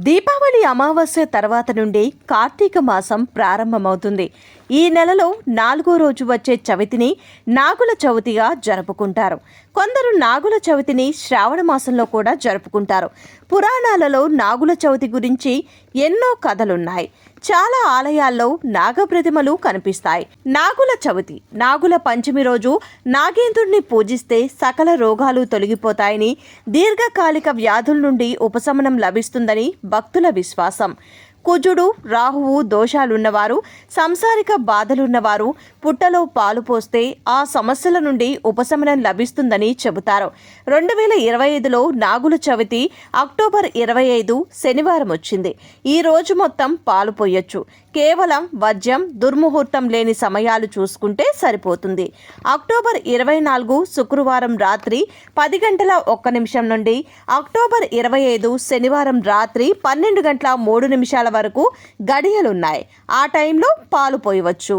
దీపావళి అమావాస్య తర్వాత నుండి కార్తీక మాసం ప్రారంభమవుతుంది. ఈ నెలలో 4వ రోజు వచ్చే చవితిని నాగుల చవితిగా జరుపుకుంటారు. కొందరు నాగుల చవితిని శ్రావణ మాసంలో కూడా జరుపుకుంటారు. పురాణాలలో నాగుల చవితి గురించి ఎన్నో కథలున్నాయి. చాలా ఆలయాల్లో నాగప్రతిమలు కనిపిస్తాయి. నాగుల చవితి, నాగుల పంచమి రోజు నాగేంద్రుడిని పూజిస్తే సకల రోగాలు తొలగిపోతాయని, దీర్ఘకాలిక వ్యాధుల నుండి ఉపశమనం లభిస్తుందని భక్తుల విశ్వాసం. కుజుడు, రాహువు దోషాలున్నవారు, సంసారిక బాధలున్నవారు పుట్టలో పాలు పోస్తే ఆ సమస్యల నుండి ఉపశమనం లభిస్తుందని చెబుతారు. 2025లో నాగుల చవితి అక్టోబర్ 25 శనివారం వచ్చింది. ఈ రోజు మొత్తం పాలు పోయొచ్చు. కేవలం వర్జ్యం, దుర్ముహూర్తం లేని సమయాలు చూసుకుంటే సరిపోతుంది. అక్టోబర్ 24 శుక్రవారం రాత్రి 10:01 నుండి అక్టోబర్ 25 శనివారం రాత్రి 12:03 వరకు గడియలున్నాయి. ఆ టైంలో పాలు పోయవచ్చు.